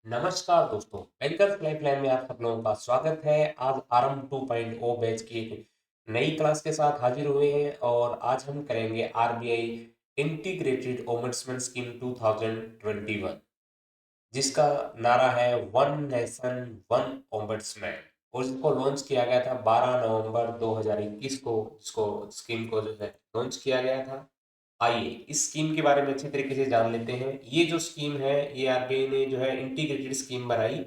नमस्कार दोस्तों, bankers lifeline में आप सब लोगों का स्वागत है। आज आरंभ 2.0 बैच की एक नई क्लास के साथ हाजिर हुए हैं और आज हम करेंगे आरबीआई इंटीग्रेटेड ओम्बड्समैन स्कीम 2021, जिसका नारा है वन नेशन वन ओम्बड्समैन और इसको लॉन्च किया गया था 12 नवंबर 2021 को। इसको स्कीम को जो है लॉन्च किया गया था। आइए इस स्कीम के बारे में अच्छी तरीके से जान लेते हैं। ये जो स्कीम है, ये आरबीआई ने जो है इंटीग्रेटेड स्कीम बनाई।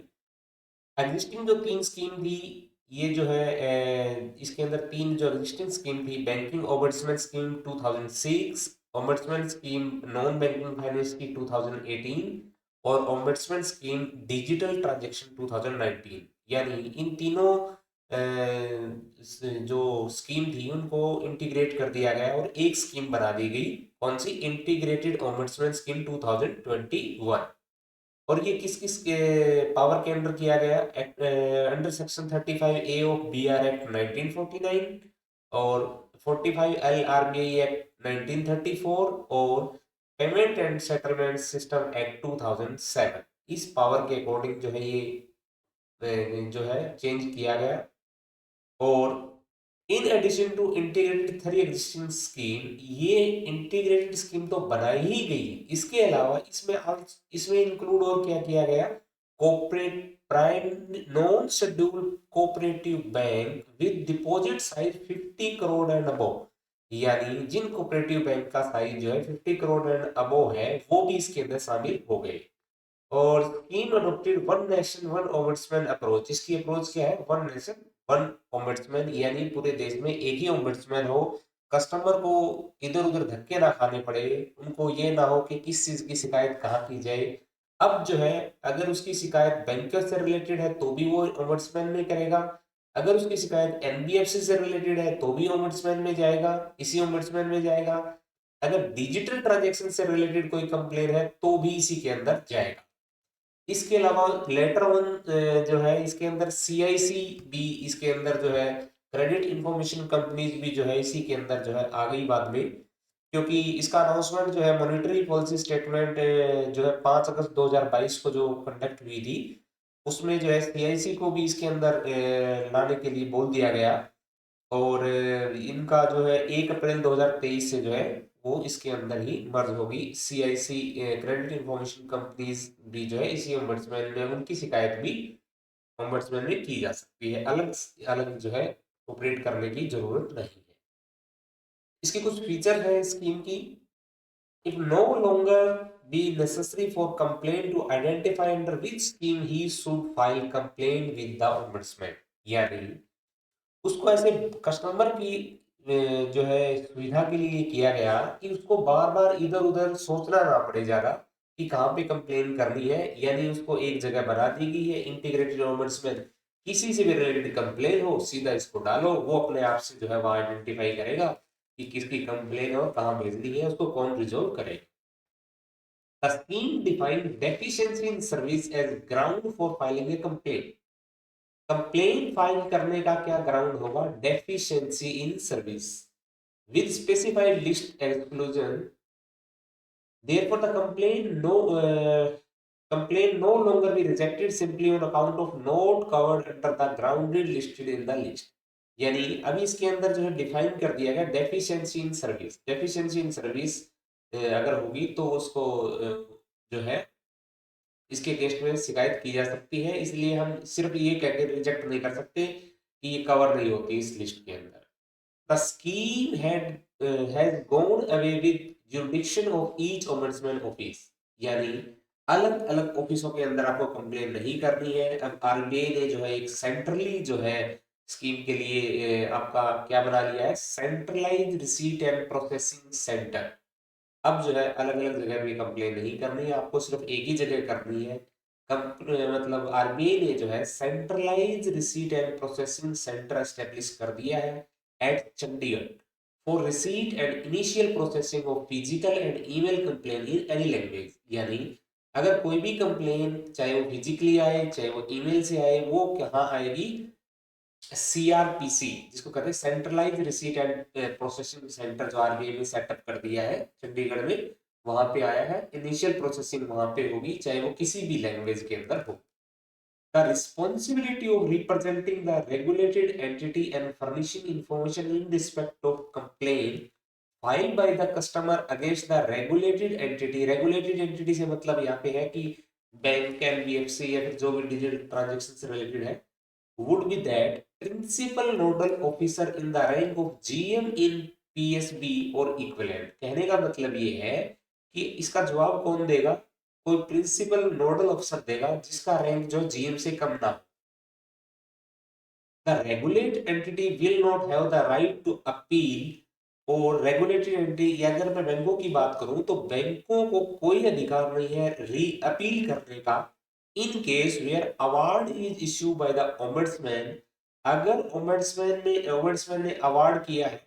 एग्जिस्टिंग जो तीन स्कीम थी, ये जो है इसके अंदर तीन जो एग्जिस्टिंग स्कीम थी, banking ombudsman scheme 2006, ombudsman scheme non banking finance की 2018 और ओम्बड्समैन स्कीम डिजिटल ट्रांजैक्शन 2019। यानी इन तीनों जो स्कीम थी उनको इंटीग्रेट कर दिया गया और एक स्कीम बना दी गई। कौन सी? Integrated ombudsman scheme 2021। और ये किस किस के पावर के अंडर किया गया? Under section 35A of BR act 1949 और 45 एल आरबीआई एक्ट 1934 और payment and settlement system act 2007। इस पावर के अकॉर्डिंग जो है ये जो है चेंज किया गया। और in addition to integrated three existing scheme, ये इंटीग्रेटेड स्कीम तो बनाई ही गई, इसके अलावा इसमें इंक्लूड और क्या किया गया? Cooperate prime non scheduled cooperative bank with deposit size 50 crore and above. यानी जिन कोऑपरेटिव बैंक का साइज जो है 50 करोड़ एंड अबव है, वो भी इसके अंदर शामिल हो गए। और scheme adopted one nation one ombudsman approach. इसकी अप्रोच क्या है? वन नेशन वन ओम्बड्समैन, यानी पूरे देश में एक ही ओम्बड्समैन हो, कस्टमर को इधर उधर धक्के ना खाने पड़े, उनको ये ना हो कि किस चीज की शिकायत कहाँ की जाए। अब जो है, अगर उसकी शिकायत बैंकर से रिलेटेड है तो भी वो ओम्बड्समैन में करेगा, अगर उसकी शिकायत एनबीएफसी से रिलेटेड है तो भी ओम्बड्समैन में जाएगा, इसी ओम्बड्समैन में जाएगा। अगर डिजिटल ट्रांजैक्शन से रिलेटेड कोई कंप्लेन है तो भी इसी के अंदर जाएगा। इसके अलावा लेटर ऑन जो है इसके अंदर सीआईसी भी इसके अंदर जो है, क्रेडिट इंफॉर्मेशन कंपनीज भी जो है इसी के अंदर जो है आ गई बाद में, क्योंकि इसका अनाउंसमेंट जो है मॉनेटरी पॉलिसी स्टेटमेंट जो है 5 अगस्त 2022 को जो कंडक्ट हुई थी, उसमें जो है सीआईसी को भी इसके अंदर लाने के लिए बोल दिया गया। और इनका जो है 1 अप्रैल 2023 से जो है वो इसके अंदर ही मर्ज होगी। सीआईसी क्रेडिट इंफॉर्मेशन कंपनीज भी जो है इसी ओम्बड्समैन में, उनकी शिकायत भी ओम्बड्समैन में की जा सकती है, अलग अलग जो है ऑपरेट करने की जरूरत नहीं है। इसकी कुछ फीचर है स्कीम की। It no longer be necessary for complaint to identify under which scheme he should file complaint with the ombudsman। यानी उसको ऐसे कस्टमर की जो है सुविधा के लिए किया गया कि उसको बार बार इधर उधर सोचना ना पड़े ज्यादा कि कहाँ पे कंप्लेन करनी है। यानी उसको एक जगह बना दी गई है इंटीग्रेटेड ओम्बड्समैन। किसी से भी रिलेटेड कंप्लेन हो, सीधा इसको डालो, वो अपने आप से जो है वो आइडेंटिफाई करेगा कि किसकी कंप्लेन और कहाँ भेजनी है, उसको कौन रिजोल्व करेगा। The scheme defined deficiency in service as ground for filing a complaint। Complain file करने का क्या ग्राउंड होगा? Deficiency in service with specified list exclusion. Therefore the complaint no longer be rejected simply on account of not covered under the grounded listed in the list। यानी अभी इसके अंदर जो है डिफाइन कर दिया गया deficiency in service. Deficiency in service अगर होगी तो उसको जो है इसके अगेंस्ट में शिकायत की जा सकती है। इसलिए हम सिर्फ ये कहकर रिजेक्ट नहीं कर सकते कि ये कवर नहीं होती इस लिस्ट के अंदर। The scheme has gone away with jurisdiction of each ombudsman office. यानी अलग अलग ऑफिसों के अंदर आपको कंप्लेन नहीं करनी है। अब आरबीआई ने जो है एक सेंट्रली जो है स्कीम के लिए आपका क्या बना लिया है? Centralised receipt and processing centre. अब जो है अलग अलग जगह पे कंप्लेन नहीं करनी है, आपको सिर्फ एक ही जगह करनी है। मतलब आरबीआई ने जो है centralise receipt and processing centre establish कर दिया है at Chandigarh for receipt and initial processing of physical and email complain in any language. यानी अगर कोई भी कंप्लेन, चाहे वो फिजिकली आए चाहे वो ईमेल से आए, वो कहाँ आएगी? सीआरपीसी, जिसको कहते हैं centralise receipt and processing centre, जो आरबीआई ने सेटअप कर दिया है चंडीगढ़ में, वहां पे आया है, इनिशियल प्रोसेसिंग वहां पे होगी, चाहे वो किसी भी लैंग्वेज के अंदर हो। The responsibility of representing the regulated entity and furnishing information in respect of complain file by the customer against the regulated entity. Regulated entity से मतलब यहाँ पे है कि बैंक, एनबीएफसी या फिर जो भी डिजिटल ट्रांजेक्शन से रिलेटेड है, would be that principal nodal officer in the rank of GM in PSB और equivalent। कहने का मतलब ये है कि इसका जवाब कौन देगा, कोई प्रिंसिपल नोडल ऑफिसर देगा जिसका रैंक जो जीएम से कम ना हो। The regulated entity will not have the right to appeal। और रेगुलेटरी एंटिटी, या अगर मैं बैंकों की बात करूं तो बैंकों को कोई अधिकार नहीं है री अपील करने का, in case where award is issue by the ombudsman. अगर ओम्बड्समैन ने अवार्ड किया है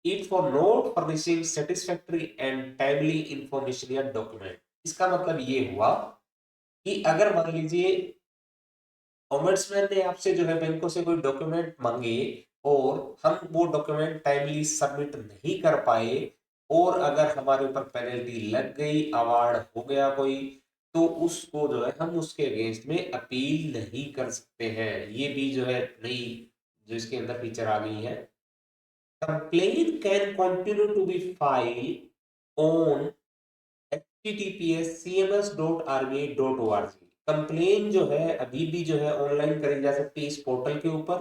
it for not furnishing satisfactory and timely information या डॉक्यूमेंट। इसका मतलब ये हुआ कि अगर मान लीजिए ओम्बड्समैन ने आपसे जो है बैंकों से कोई डॉक्यूमेंट मांगे और हम वो डॉक्यूमेंट टाइमली सबमिट नहीं कर पाए, और अगर हमारे ऊपर पेनल्टी लग गई, अवार्ड हो गया कोई, तो उसको जो है हम उसके अगेंस्ट में अपील नहीं कर सकते हैं। ये भी जो है नई जो इसके अंदर फीचर आ गई है। Complain can continue to be file on https://cms.rbi.org। Complain जो है अभी भी जो है ऑनलाइन करी जा सकती है इस पोर्टल के ऊपर।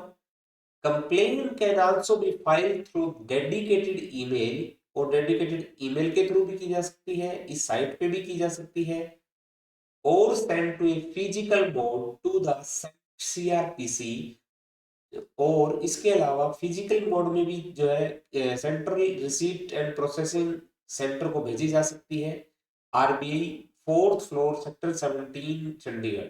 Complain can also be file through dedicated email, और डेडिकेटेड ईमेल के थ्रू भी की जा सकती है, इस साइट पे भी की जा सकती है, और send to a physical mode to the CRPC. और इसके अलावा फिजिकल मोड में भी जो है central receipt and processing centre को भेजी जा सकती है, RBI 4th floor sector 17 Chandigarh,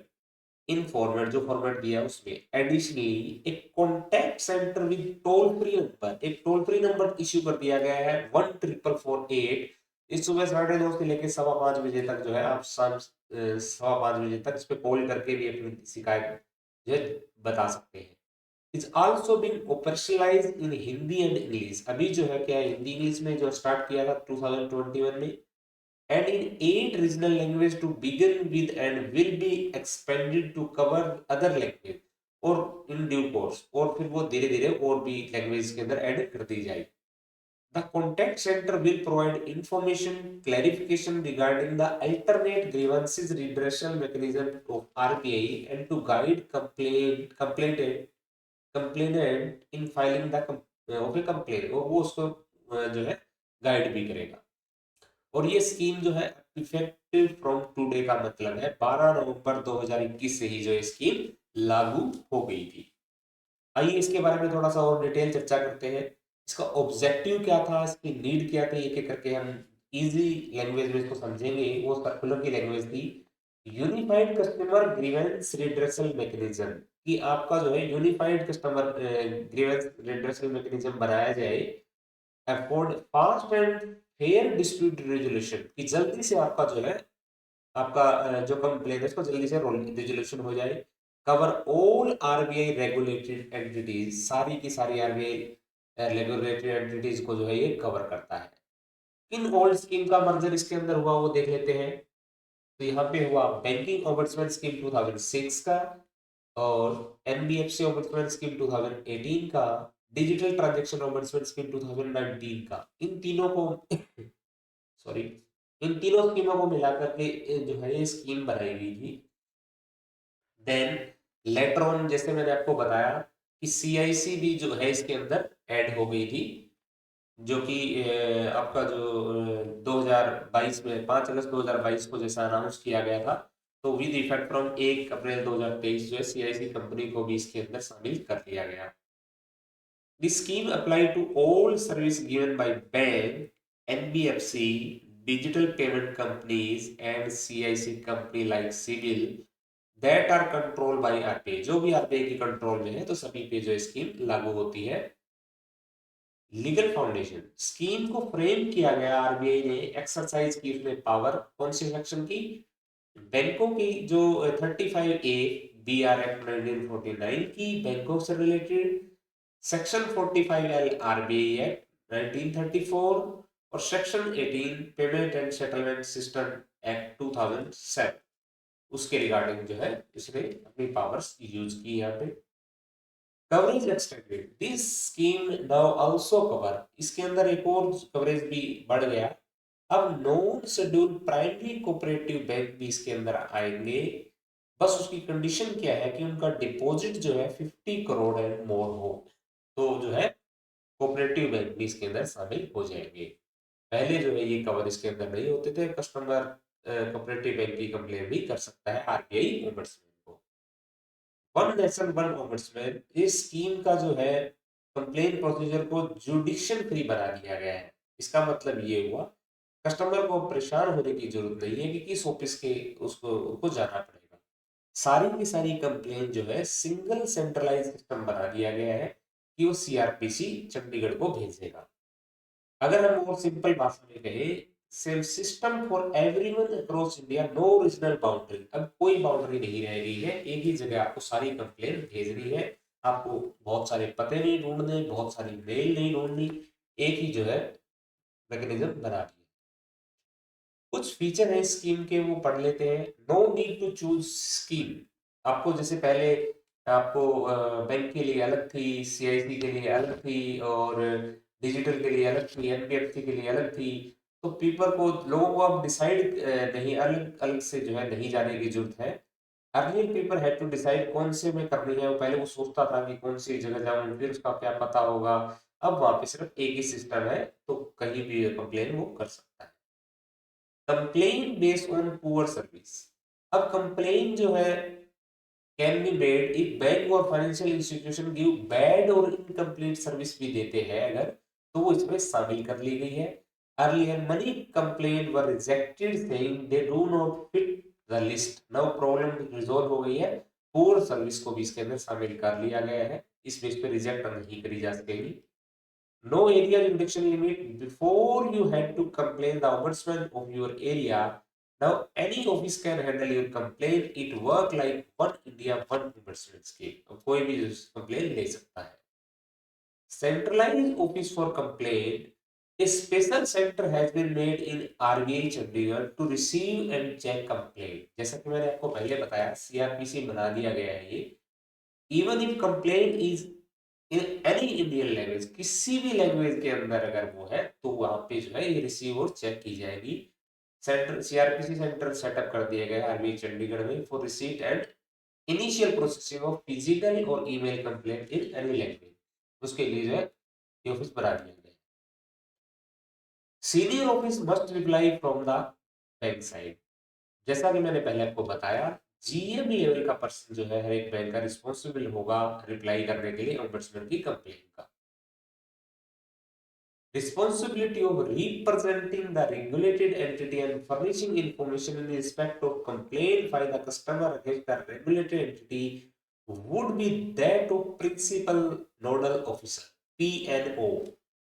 in format जो फॉर्मेट दिया है उसमें। एडिशनली एक contact centre with toll free number, एक टोल फ्री नंबर इश्यू कर दिया गया है 14448। इस सुबह 2:30 से लेकर 5:15 बजे तक जो है आप शाम 5:15 बजे तक इस पे कॉल करके भी अपनी शिकायत जो है बता सकते हैं। It's also been operationalise in Hindi and English. अभी जो है क्या है, हिंदी इंग्लिश में जो स्टार्ट किया था 2021 में, and in 8 regional language to begin with and will be expanded to cover other language और in due course, और फिर वो धीरे धीरे और भी लैंग्वेज के अंदर ऐड कर दी जाएगी। The contact center will provide information clarification regarding the alternate grievances redressal mechanism of RBI and to guide complainant in filing the of a complaint, और वो उसको जो है गाइड भी करेगा। और ये स्कीम जो है इफेक्टिव फ्रॉम टुडे का मतलब है 12 नवंबर 2021 से ही जो स्कीम लागू हो गई थी। आइए इसके बारे में थोड़ा सा और डिटेल चर्चा करते हैं। इसका ऑब्जेक्टिव क्या था, इसकी नीड क्या थी, एक एक करके हम इजी लैंग्वेज में इसको समझेंगे। वो सर्कुलर की लैंग्वेज थी unified customer grievance redressal mechanism, कि आपका जो है unified customer grievance redressal mechanism बनाया जाए, afford fast and fair dispute resolution, कि जल्दी से आपका जो है आपका जो कंप्लेन है इसको जल्दी से रेजोल्यूशन हो जाए। Cover all RBI regulated entities, सारी की सारी आरबीआई रेगुलेटेड एंटिटीज को जो है ये कवर करता है। इन ओल्ड स्कीम का मर्जर इसके अंदर हुआ वो देख लेते हैं। तो यहाँ पे हुआ बैंकिंग ओम्बड्समैन स्कीम 2006 का, और एनबीएफसी ओम्बड्समैन स्कीम 2018 का, डिजिटल ट्रांजैक्शन ओम्बड्समैन स्कीम 2019 का। इन तीनों को सॉरी इन तीनों स्कीमों को मिलाकर के जो है ये स्कीम बनाई गई थी। देन लेटर ऑन, जैसे मैंने आपको बताया कि सीआईसी भी जो है इसके अंदर ऐड हो गई थी, जो कि आपका जो 2022 में 5 अगस्त 2022 को जैसा अनाउंस किया गया था, तो विद इफेक्ट फ्रॉम 1 अप्रैल 2023 जो है सीआईसी कंपनी को भी इसके अंदर शामिल कर लिया गया। The scheme applied to all service given by bank, NBFC, digital payment companies and CIC company like Civil that are controlled by RBI। जो भी RBI की कंट्रोल में है तो सभी पे जो स्कीम लागू होती है। लीगल फाउंडेशन, स्कीम को फ्रेम किया गया, आरबीआई ने एक्सरसाइज की उसमें पावर कौन सी सेक्शन की, बैंकों की जो 35A BR एक्ट 1949 की बैंकों से related, section 45L RBI act 1934, और section 18 payment and settlement system act 2007 उसके रिगार्डिंग जो है इसने अपनी पावर्स यूज की यहाँ पे। Coverage extended, this scheme now also cover, इसके अंदर एक और कवरेज भी बढ़ गया। अब non schedule primary cooperative bank भी इसके अंदर आएंगे। बस उसकी कंडीशन क्या है कि उनका डिपॉजिट जो है 50 करोड़ एंड मोर हो, तो जो है कोऑपरेटिव बैंक भी इसके अंदर शामिल हो जाएंगे। पहले जो है ये कवर इसके अंदर नहीं होते थे। कस्टमर कोऑपरेटिव बैंक की कंप्लेन भी कर सकता है आरबीआई ओम्बड्समैन को। वन नेशन वन ओम्बड्समैन, इस स्कीम का जो है कंप्लेन प्रोसीजर को जुडिशियल फ्री बना दिया गया है। इसका मतलब ये हुआ कस्टमर को परेशान होने की जरूरत नहीं है कि किस ऑफिस के उसको जाना पड़ेगा। सारी की सारी कंप्लेन जो है सिंगल सेंट्रलाइज सिस्टम बना दिया गया है कि वो सीआरपीसी चंडीगढ़ को भेजेगा। अगर हम और सिंपल भाषा में कहें, same system for everyone across India, no regional boundary, अब कोई बाउंड्री नहीं रह गई है, एक ही जगह आपको सारी कंप्लेन भेजनी है। आपको बहुत सारे पते नहीं ढूंढने, बहुत सारी मेल नहीं ढूंढनी, एक ही जो है मैकेनिज्म बना दिया। कुछ फीचर है स्कीम के, वो पढ़ लेते हैं। No need to choose scheme, आपको जैसे पहले आपको बैंक के लिए अलग थी, सीआईसी के लिए अलग थी, और डिजिटल के लिए अलग थी, एनबीएफसी के लिए अलग थी। तो पीपल को, लोगों को अब डिसाइड नहीं, अलग अलग से जो है नहीं जाने की जरूरत है। Earlier people had to decide कौन से में करनी है, वो पहले वो सोचता था कि कौन सी जगह जाऊं, फिर उसका क्या पता होगा। अब वहां पे सिर्फ एक ही सिस्टम है, तो कहीं भी कंप्लेन वो कर सकता है। Complain based on poor service, अब कंप्लेन जो है can be made if bank और फाइनेंशियल इंस्टीट्यूशन गिव बैड और इनकम्प्लीट सर्विस भी देते हैं अगर, तो वो इसमें शामिल कर ली गई है। Earlier money complain were rejected saying they do not fit the list, now problem resolve हो गई है, पुअर सर्विस को भी इसके अंदर शामिल कर लिया गया है, इस बेस पे रिजेक्ट नहीं करी जा सकेगी। No area jurisdiction limit, before you had to complain the ombudsman of your area, now any office can handle your complaint, it work like one India one ombudsman scheme, अब कोई भी complain ले सकता है। Centralized office for complaint, a special center has been made in RBI Chandigarh to receive and check complaint, जैसा कि मैंने आपको पहले बताया सीआरपीसी बना दिया गया है ये। Even if complaint is in any Indian language, किसी भी लैंग्वेज के अंदर अगर वो है, तो वहां पे जो है ये रिसीव और चेक की जाएगी। सेंटर सीआरपीसी सेंटर सेटअप कर दिया गया आरबीआई चंडीगढ़ में for receipt and initial processing of physical और email complaint in any language, उसके लिए जो है ये ऑफिस बना दिया गया। Senior office must reply from the bank side, जैसा कि मैंने पहले आपको बताया, जीएम लेवल का पर्सन जो है हर एक बैंक का रिस्पॉन्सिबल होगा रिप्लाई करने के लिए ओम्बड्समैन की कंप्लेन का। Responsibility of representing the regulated entity and furnishing information in respect of complaint by the customer against the regulated entity would be that of principal nodal officer, PNO।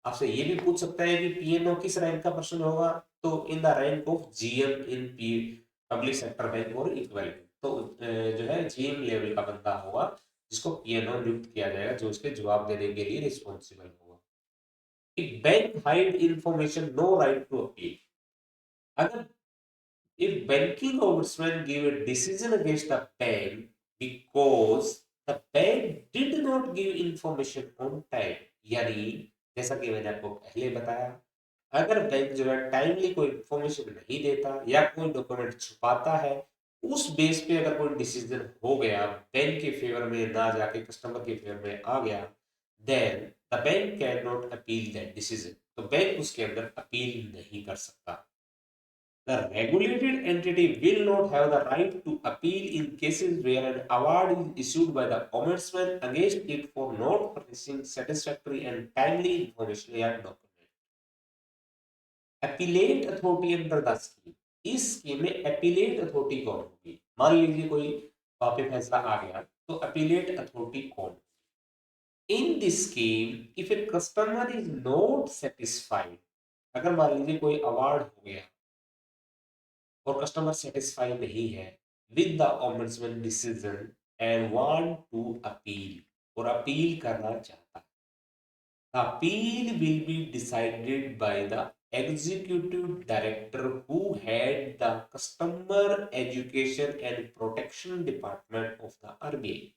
आपसे ये भी पूछ सकता है कि पीएनओ किस रैंक का पर्सन होगा, तो in the rank of GM in P public sector bank और इक्विवेलेंट, तो जो है जीएम लेवल का बंदा होगा जिसको पीएनओ नियुक्त किया जाएगा, जो इसके जवाब देने के लिए रिस्पॉन्सिबल होगा। If bank hide information, no right to appeal, अगर if banking ombudsman give a decision against a bank because the bank did not give information on time, यानी जैसा कि मैंने आपको पहले बताया, अगर बैंक जो है टाइमली कोई इंफॉर्मेशन नहीं देता या कोई डॉक्यूमेंट छुपाता है, उस बेस पे अगर कोई डिसीजन हो गया बैंक के फेवर में ना जाके कस्टमर के फेवर में आ गया, then the bank can not appeal that decision, तो बैंक उसके अंदर अपील नहीं कर सकता। The regulated entity will not have the right to appeal in cases where an award is issued by the ombudsman against it for not furnishing satisfactory and timely information या document। Appellate authority under the scheme, इस scheme में appellate authority कौन होगी? मान लीजिए कोई वहां पे फैसला आ गया, तो एपिलेट अथॉरिटी कौन? In this scheme if a customer is not satisfied, अगर मान लीजिए कोई अवार्ड हो गया और कस्टमर सेटिस्फाई नहीं है with the ombudsman decision and want to appeal, और अपील करना चाहता है, appeal will be decided by the executive director who head the customer education and protection department of the RBI.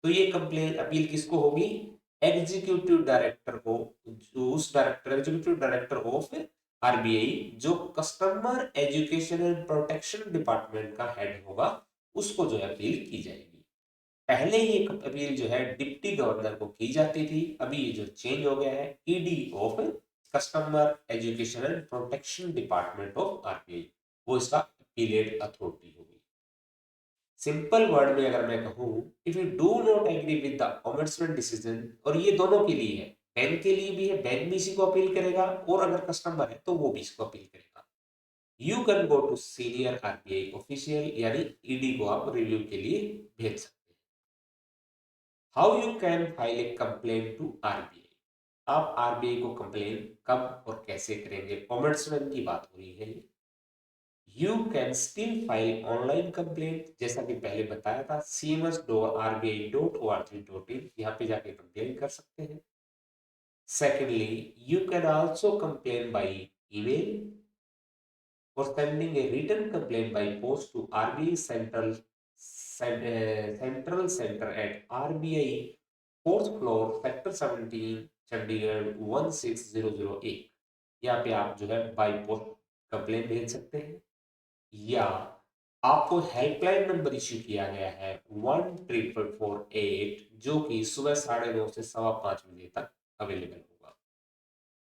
तो ये कंप्लेन अपील किसको होगी? एग्जीक्यूटिव डायरेक्टर को, जो उस director executive director of RBI जो customer education and protection department का head होगा, उसको जो है अपील की जाएगी। पहले ये अपील जो है डिप्टी गवर्नर को की जाती थी, अभी ये जो चेंज हो गया है ED of customer education and protection department of RBI, वो इसका अपीलेट अथॉरिटी होगी। सिंपल वर्ड में अगर मैं कहूं, if you do not agree with the ombudsman decision, और ये दोनों के लिए है, बैंक के लिए भी है, बैंक भी इसी को अपील करेगा, और अगर कस्टमर है तो वो भी इसको अपील करेगा। You can go to senior RBI official, यानी ईडी को आप रिव्यू के लिए भेज सकते हैं। How you can file a complaint to RBI. आप आरबीआई को कंप्लेन कब और कैसे करेंगे? ओम्बड्समैन की बात हो रही है। You can still file online complaint, जैसा कि पहले बताया था, cms.rbi.org.in, यहाँ पे जाके कंप्लेन कर सकते हैं। Secondly, you can also complain by email or sending a written complaint by post to RBI central centre at RBI 4th floor sector 17 Chandigarh 16008। यहाँ पे आप जो है बाई पोस्ट कंप्लेन भेज सकते हैं, या आपको हेल्पलाइन नंबर इश्यू किया गया है 14448, जो कि सुबह 9:30 से 5:15 तक अवेलेबल होगा।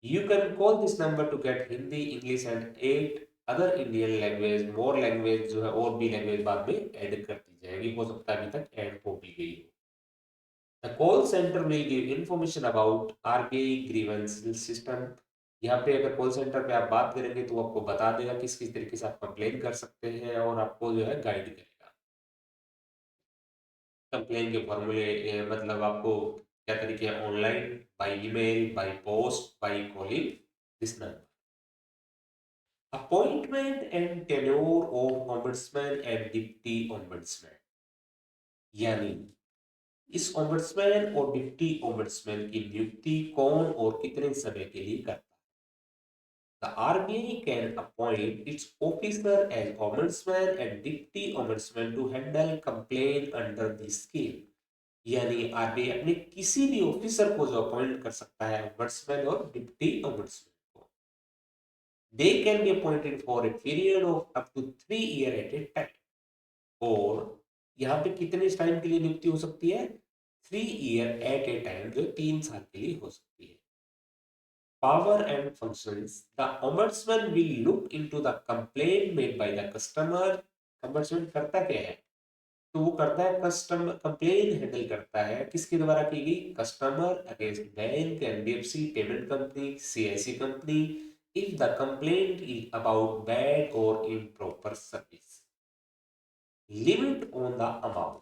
You can call this number to get Hindi, English and 8 other Indian language. More language जो है, और भी लैंग्वेज बाद में ऐड कर दी जाएगी, हो सकता है अभी तक ऐड हो भी गई हो। The call center will give information about RBI grievance system। यहाँ पे अगर कॉल सेंटर पे आप बात करेंगे तो आपको बता देगा किस किस तरीके से आप कंप्लेन कर सकते हैं, और आपको जो है गाइड करेगा। कंप्लेन के फॉर्मूले मतलब आपको क्या तरीके हैं, online, by email, by post, by calling this number. Appointment and tenure of ombudsman and deputy ombudsman, यानी इस ओम्बड्समैन और डिप्टी ओम्बड्समैन की नियुक्ति कौन और कितने समय के लिए करता है? The RBI can appoint its officer as ombudsman and deputy ombudsman to handle complaint under this scheme। यानी आरबीआई अपने किसी भी ऑफिसर को जो अपॉइंट कर सकता है, ombudsman और डिप्टी ombudsman को। They can be appointed for a period of up to 3 years at a time। और यहाँ पे कितने टाइम के लिए नियुक्ति हो सकती है? 3 years at a time, जो 3 साल के लिए हो सकती है। Power and functions: the ombudsman will look into the complaint made by the customer। ombudsman करता क्या है? तो वो करता है कस्टमर कंप्लेन हैंडल करता है, किसके द्वारा की गई? Customer against bank, NBFC, payment company, CIC company, if the complaint is about bad or improper service. Limit on the amount: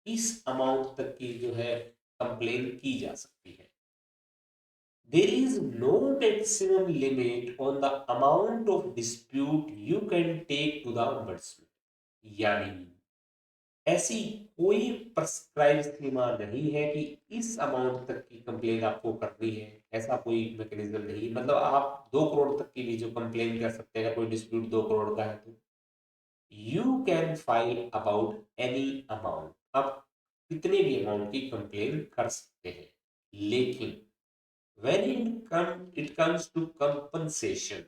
इस अमाउंट तक की जो है कंप्लेन की जा सकती है। There is no maximum limit on the amount of dispute you can take to the ombudsman। यानी ऐसी कोई प्रिस्क्राइब सीमा नहीं है कि इस अमाउंट तक की कंप्लेन आपको करनी है, ऐसा कोई मैकेनिज्म नहीं। मतलब आप 2 करोड़ तक की भी जो कंप्लेन कर सकते हैं, अगर कोई डिस्प्यूट 2 करोड़ का है तो। You can file about any amount, आप कितने भी अमाउंट की कंप्लेन कर सकते हैं, लेकिन when it comes to compensation,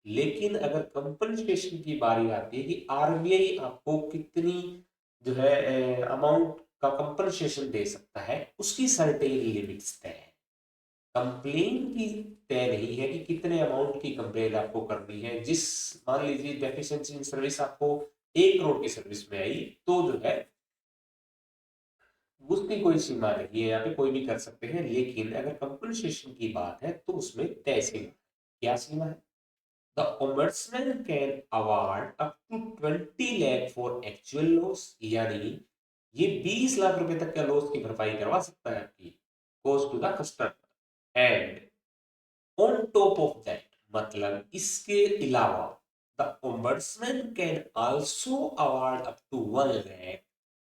लेकिन अगर कंपनसेशन की बारी आती है कि आरबीआई आपको कितनी जो है अमाउंट का कंपनसेशन दे सकता है, उसकी सर्टेन लिमिट्स तय है। कंप्लेन की तय नहीं है कि कितने अमाउंट की कंप्लेन आपको करनी है। जिस मान लीजिए डेफिशिएंसी इन सर्विस आपको 1 करोड़ की सर्विस में आई, तो जो है उसकी कोई सीमा नहीं है, यहाँ पे कोई भी कर सकते हैं। लेकिन अगर कंपनसेशन की बात है तो उसमें तय सीमा। क्या सीमा है? The ombudsman can award up to 20 lakh for actual loss, यानी ये 20 लाख रुपए तक का लॉस की भरपाई करवा सकता है आपकी, cause to the customer. And on top of that, मतलब इसके अलावा, the ombudsman can also award up to 1 lakh,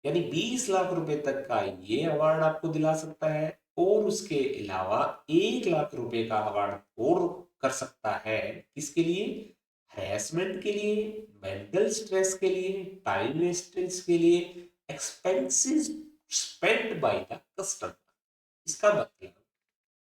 यानी 20 लाख रुपए तक का ये अवार्ड आपको दिला सकता है, और उसके अलावा 1 लाख रुपए का अवार्ड और कर सकता है। किसके लिए? हरेसमेंट के लिए, मेंटल स्ट्रेस के लिए, टाइम वेस्टेज के लिए, expenses spent by the customer. इसका मतलब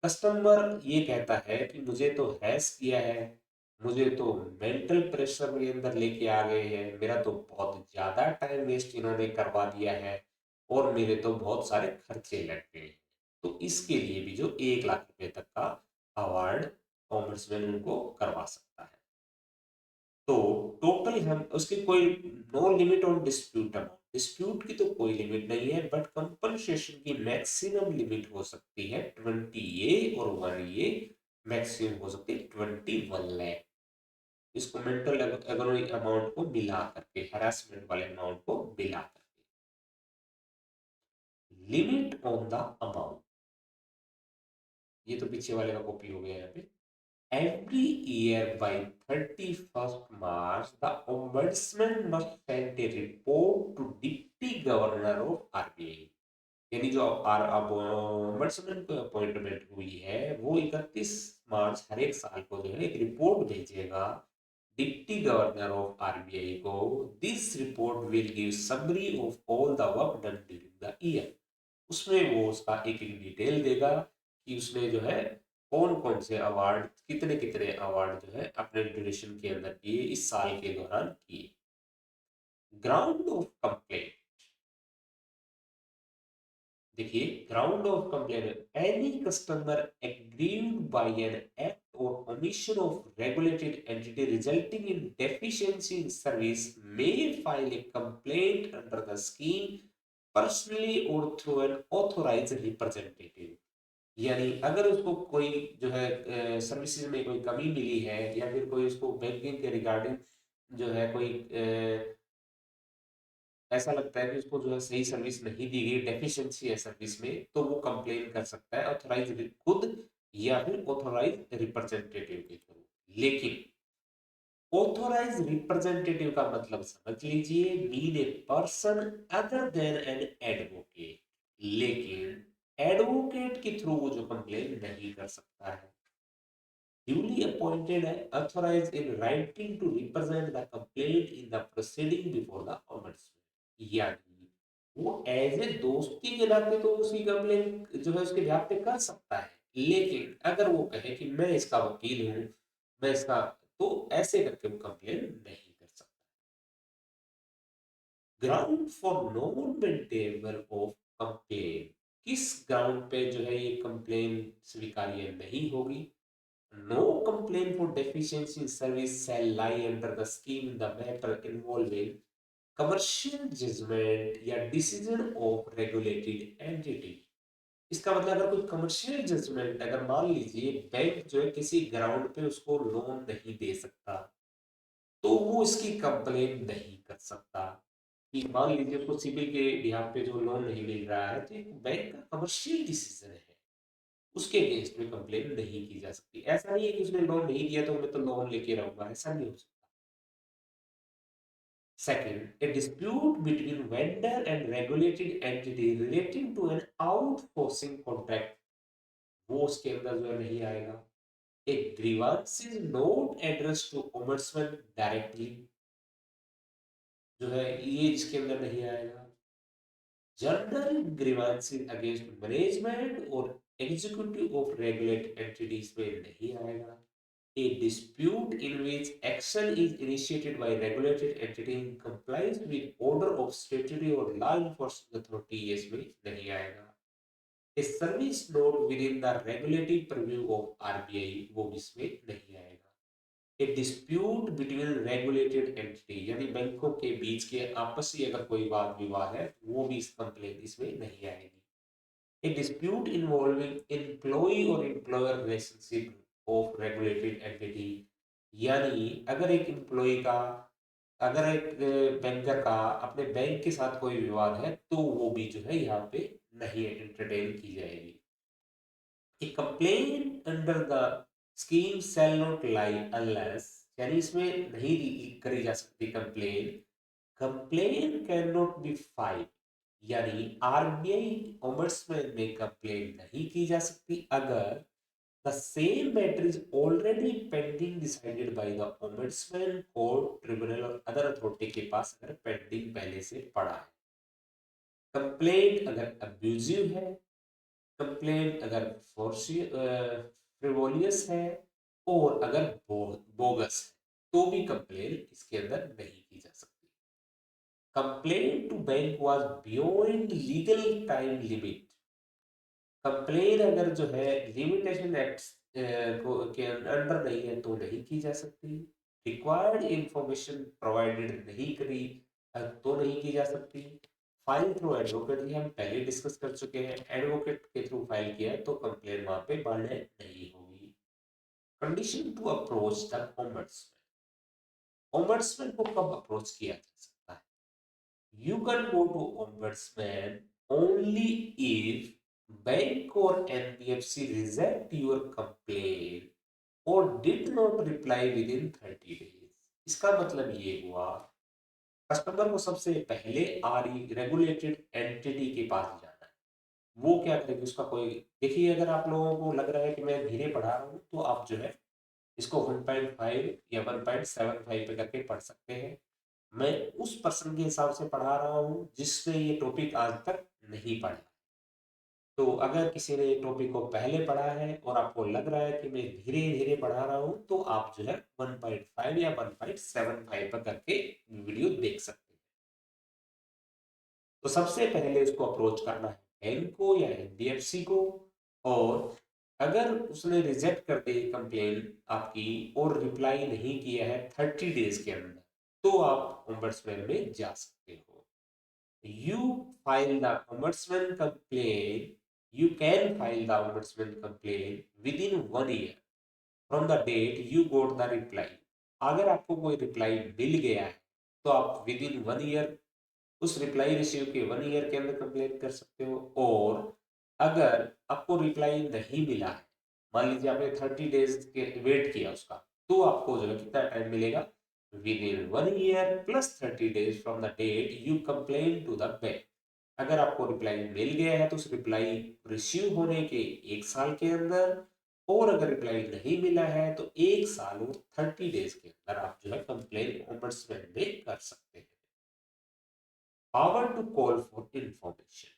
कस्टमर ये कहता है कि मुझे तो हैस किया है, मुझे तो मेंटल प्रेशर मेरे अंदर लेके आ गए हैं, मेरा तो बहुत ज्यादा टाइम वेस्ट इन्होंने करवा दिया है और मेरे तो बहुत सारे खर्चे लग गए हैं। तो इसके लिए भी जो 1 लाख रुपए तक का अवार्ड कॉमर्समैन उनको करवा सकता है। तो टोटल हम उसके कोई no limit on dispute amount, dispute की तो कोई लिमिट नहीं है, बट कंपनसेशन की मैक्सिमम लिमिट हो सकती है 20 ए और 1 ए, मैक्सिमम हो सकती है 21 लाख। इसको मेंटल एगोनी अमाउंट को मिला करके, हरासमेंट वाले अमाउंट को मिला करके। लिमिट ऑन द अमाउंट, ये तो पीछे वाले का कॉपी हो गया यहाँ पे। Every year by 31st March, the Ombudsman must send a report to Deputy Governor of RBI। यानी जो अब ombudsman को अपॉइंटमेंट हुई है वो 31 मार्च हर एक साल को जो है एक रिपोर्ट भेजेगा डिप्टी गवर्नर ऑफ आरबीआई को। This report will give summary of all the work done during the year. उसमें वो उसका एक एक डिटेल देगा कि उसने जो है कौन कौन से अवार्ड, कितने कितने अवार्ड जो है अपने ड्यूरेशन के अंदर किए, इस साल के दौरान किए। ग्राउंड ऑफ कंप्लेंट, देखिए ground of complaint, any customer aggrieved by an act or omission of regulated entity resulting in deficiency in service may file a complaint under the scheme personally or through an authorised representative. यानी अगर उसको कोई जो है services में कोई कमी मिली है या फिर कोई उसको बैंकिंग के रिगार्डिंग जो है कोई ऐसा लगता है कि उसको जो है सही सर्विस नहीं दी गई, डेफिशिएंसी है सर्विस में, तो वो कंप्लेन कर सकता है ऑथराइज खुद या फिर ऑथराइज रिप्रेजेंटेटिव के थ्रू। लेकिन ऑथराइज रिप्रेजेंटेटिव का मतलब समझ लीजिए, mean a person other than an advocate. लेकिन एडवोकेट के थ्रू वो जो कंप्लेन नहीं कर सकता है। Duly appointed and authorized in writing to represent the complaint in the proceeding before the ombudsman। यानी वो एज ए दोस्ती के नाते तो उसकी कंप्लेन जो है उसके बिहाफ पे कर सकता है, लेकिन अगर वो कहे कि मैं इसका वकील हूं, मैं इसका, तो ऐसे करके वो कंप्लेन नहीं कर सकता। Ground for non maintainable of complain, किस ग्राउंड पे जो है ये कंप्लेन स्वीकार्य नहीं होगी? No complaint for deficiency in service shall lie under the scheme in the matter involving commercial judgment या decision of regulated entity। इसका मतलब अगर कोई कमर्शियल जजमेंट, अगर मान लीजिए बैंक जो है किसी ग्राउंड पे उसको लोन नहीं दे सकता, तो वो इसकी कंप्लेन नहीं कर सकता। कि मान लीजिए उसको सिबिल के बिहाफ पे जो लोन नहीं मिल रहा है, तो एक बैंक का कमर्शियल डिसीजन है, उसके अगेंस्ट में कंप्लेन नहीं की जा सकती। ऐसा नहीं है कि उसने लोन नहीं दिया तो मैं तो लोन लेके रहूंगा, ऐसा नहीं हो सकता। Second, a dispute between vendor and regulated entity relating to an outsourcing contract, वो उसके अंदर जो है नहीं आएगा। A grievance is not address to ombudsman directly, जो है ये इसके अंदर नहीं आएगा। General grievances against management or executive of regulated entities में नहीं आएगा। A dispute in which action is initiated by regulated entity in compliance with order of statutory or law enforcement authority, ये इसमें नहीं आएगा। A service not within the regulative purview of RBI, वो भी इसमें नहीं आएगा। A dispute between regulated entity, यानी बैंकों के बीच के आपसी अगर कोई वाद विवाद है, वो भी इस कंप्लेन इसमें नहीं आएगी। A dispute involving employee or employer relationship of regulated entity, यानी अगर एक एम्प्लॉय का, अगर एक बैंकर का अपने बैंक के साथ कोई विवाद है, तो वो भी जो है यहाँ पे नहीं एंटरटेन की जाएगी। A complaint under the scheme shall not lie unless, यानी इसमें नहीं करी जा सकती complain. Complain can not B file, यानी आरबीआई ओम्बड्समैन में कंप्लेन नहीं की जा सकती अगर The same matter is already pending decided by the ombudsman, court, tribunal और other authority के पास अगर pending पहले से पड़ा है। कंप्लेंट अगर अब्यूजिव है, कंप्लेंट अगर फ्रिवोलियस है और अगर बोगस है तो भी कंप्लेंट इसके अंदर नहीं की जा सकती। Complaint to bank was beyond legal time limit. Complain अगर जो है लिमिटेशन एक्ट के अंडर नहीं है तो नहीं की जा सकती। रिक्वायर्ड इंफॉर्मेशन प्रोवाइडेड नहीं करी तो नहीं की जा सकती। फाइल थ्रू एडवोकेट ये हम पहले डिस्कस कर चुके हैं, एडवोकेट के थ्रू फाइल किया है तो कंप्लेन वहां पे बढ़ने नहीं होगी। Condition to approach the ombudsman. Ombudsman को कब अप्रोच किया जा सकता है? You can go to ombudsman only if bank or NBFC reject your complaint or did not reply within 30 days। इसका मतलब ये हुआ कस्टमर को सबसे पहले आरई रेगुलेटेड एंटिटी के पास जाना है। वो क्या करेगी उसका कोई, देखिए अगर आप लोगों को लग रहा है कि मैं धीरे पढ़ा रहा हूँ तो आप जो है इसको 1.5 या 1.75 पे करके पढ़ सकते हैं। मैं उस पर्सन के हिसाब से पढ़ा रहा हूँ जिसने ये टॉपिक आज तक नहीं पढ़ा। तो अगर किसी ने टॉपिक को पहले पढ़ा है और आपको लग रहा है कि मैं धीरे धीरे पढ़ा रहा हूँ तो आप जो है 1.5 या 1.75 पर करके वीडियो देख सकते हैं। तो सबसे पहले उसको अप्रोच करना है बैंक को या एनबीएफसी को, और अगर उसने रिजेक्ट कर दी कंप्लेन आपकी और रिप्लाई नहीं किया है 30 डेज के अंदर तो आप ओम्बड्समैन में जा सकते हो। You file the ombudsman complaint. You can file the ombudsman complaint within 1 year from the date you got the reply। अगर आपको कोई रिप्लाई मिल गया है तो आप विद इन 1 ईयर उस रिप्लाई रिसीव के 1 ईयर के अंदर कंप्लेन कर सकते हो। और अगर आपको रिप्लाई नहीं मिला है, मान लीजिए आपने 30 डेज के वेट किया उसका, तो आपको जो है कितना टाइम मिलेगा? Within 1 year plus 30 days from the date you complain to the bank. अगर आपको रिप्लाई मिल गया है तो उस रिप्लाई रिसीव होने के 1 साल के अंदर, और अगर रिप्लाई नहीं मिला है तो 1 साल और 30 डेज के अंदर आप जो है कंप्लेन ओम्बड्समैन में कर सकते हैं। Power to call for information.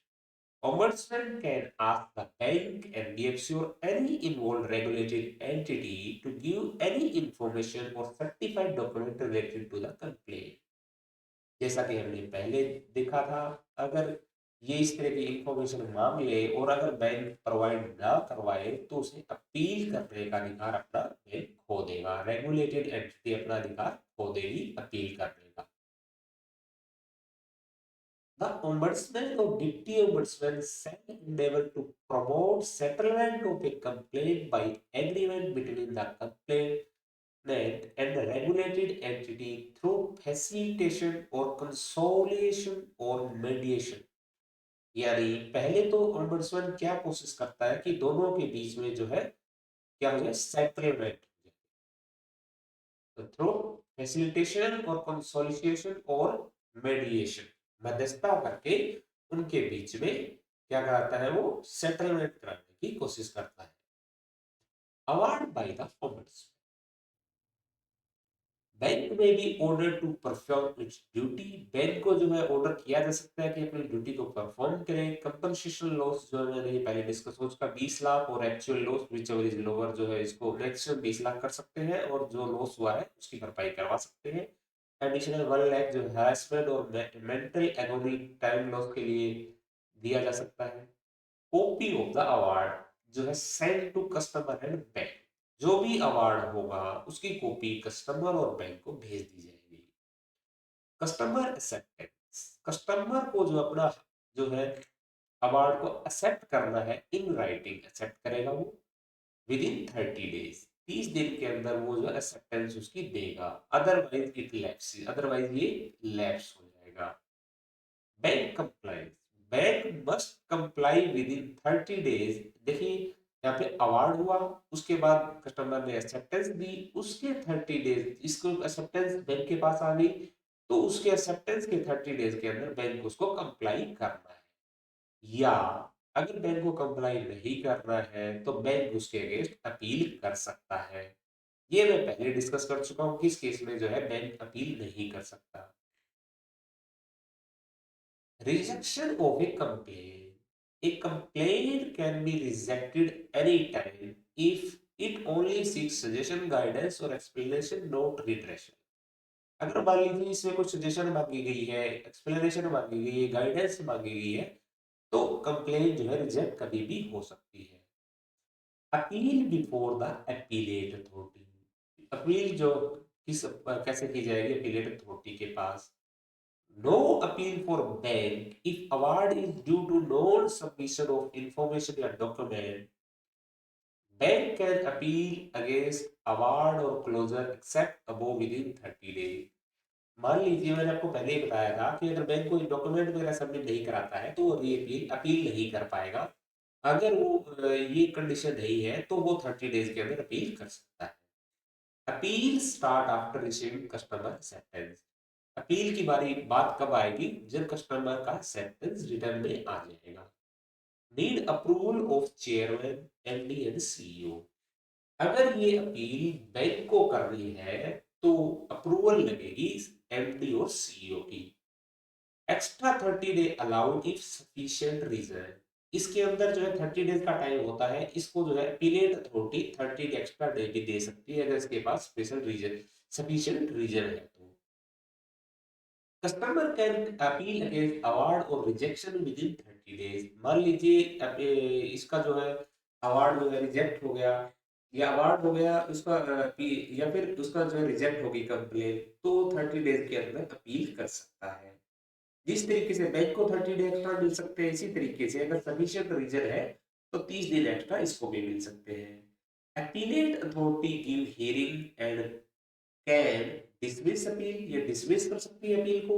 Ombudsman can ask the bank, NBFC or any involved regulated entity to give any information or certified document related to the complaint। जैसा कि हमने पहले देखा था, अगर ये इस तरह की इंफॉर्मेशन मांग ले और अगर बैंक प्रोवाइड ना करवाए तो उसे अपील करने का अधिकार अपना बैंक खो देगा। रेगुलेटेड एंटिटी अपना अधिकार खो देगी अपील करने का। The Ombudsman or Deputy Ombudsman shall endeavor to promote settlement of a complaint by agreement between the complainant and the regulated entity through facilitation or conciliation or mediation। यानी पहले तो ombudsman क्या कोशिश करता है कि दोनों के बीच में जो है क्या हो जाए, सेटलमेंट थ्रू फैसिलिटेशन और कंसोलिडेशन और मेडिएशन, मध्यस्थता करके उनके बीच में क्या कराता है, वो सेटलमेंट कराने की कोशिश करता है। Award by the ombudsman. Bank में भी order to perform its duty. Bank को जो है ऑर्डर किया जा सकता है कि अपनी ड्यूटी को परफॉर्म करें। कंपनसेशन लॉस जो है मैंने पहले डिस्कस हो चुका 20 लाख, और actual loss which ever is lower जो है इसको मैक्सिमम 20 लाख कर सकते हैं, और जो लॉस हुआ है उसकी भरपाई करवा सकते हैं। एडिशनल 1 लाख जो हैरेसमेंट और मेंटल एगोनी टाइम लॉस के लिए दिया जा सकता है। कॉपी ऑफ द अवार्ड जो है send to customer and bank. जो भी अवार्ड होगा उसकी कॉपी कस्टमर और बैंक को भेज दी जाएगी। Customer acceptance. कस्टमर को जो अपना जो है अवार्ड को एक्सेप्ट करना है इन राइटिंग एक्सेप्ट करेगा वो विद इन 30 डेज। 30 दिन के अंदर वो जो एक्सेप्टेंस उसकी देगा, अदरवाइज इट लैप्स, अदरवाइज ये लैप्स हो जाएगा। Bank compliance. Bank must comply with in 30 days. देखिए यहाँ पे अवार्ड हुआ, उसके बाद कस्टमर ने एक्सेप्टेंस दी, उसके 30 डेज इसको एक्सेप्टेंस बैंक के पास आ गई, तो उसके एक्सेप्टेंस के 30 डेज के अंदर बैंक उसको कंप्लाई करना है। या अगर बैंक को कंप्लाई नहीं करना है तो बैंक उसके अगेंस्ट अपील कर सकता है। ये मैं पहले डिस्कस कर चुका हूं, किस केस में जो है बैंक अपील नहीं कर सकता। Rejection of a complain, a complain can be rejected any time if it only seeks suggestion, guidance और एक्सप्लेनेशन, नॉट रिट्रेशन। अगर मान लीजिए इसमें कुछ सजेशन मांगी गई है, एक्सप्लेनेशन मांगी गई है, गाइडेंस मांगी गई है, तो कंप्लेन जो है रिजेक्ट कभी भी हो सकती है। Appeal before the appellate authority, appeal जो किस कैसे की जाएगी अपीलेट अथॉरिटी के पास। No appeal for bank if award is due to non submission of information या document. Bank can appeal against award or closure except above within 30 days. मान लीजिए मैंने आपको पहले ही बताया था कि अगर बैंक कोई डॉक्यूमेंट वगैरह सबमिट नहीं कराता है तो वो रीअपील अपील नहीं कर पाएगा। अगर वो ये कंडीशन नहीं है तो वो 30 डेज के अंदर अपील कर सकता है। Appeal start after receiving customer acceptance. Appeal की बात कब आएगी? जब कस्टमर का एक्सेप्टेंस रिटर्न में आ जाएगा। Need approval of chairman, MD and CEO. अगर ये अपील बैंक को करनी है तो अप्रूवल लगेगी एमडी और सीईओ की। Extra 30 day allowed if sufficient reason. इसके अंदर जो है 30 डेज का टाइम होता है, इसको जो है अपीलेट अथॉरिटी 30 एक्स्ट्रा डे भी दे सकती है अगर इसके पास स्पेशल रीजन, सफिशिएंट रीजन है तो। Customer can appeal against award और रिजेक्शन विद इन 30 डेज। मान लीजिए इसका जो है अवार्ड जो है रिजेक्ट हो गया, या अवार्ड हो गया उसका या फिर उसका जो है रिजेक्ट होगी कंप्लेन, तो 30 डेज के अंदर अपील कर सकता है। जिस तरीके से बैंक को 30 डे एक्स्ट्रा मिल सकते हैं, इसी तरीके से अगर सफिशिएंट रीजन है तो 30 दिन एक्स्ट्रा इसको भी मिल सकते हैं। Appellate authority give hearing and can dismiss appeal, ये डिसमिस कर सकती है अपील को।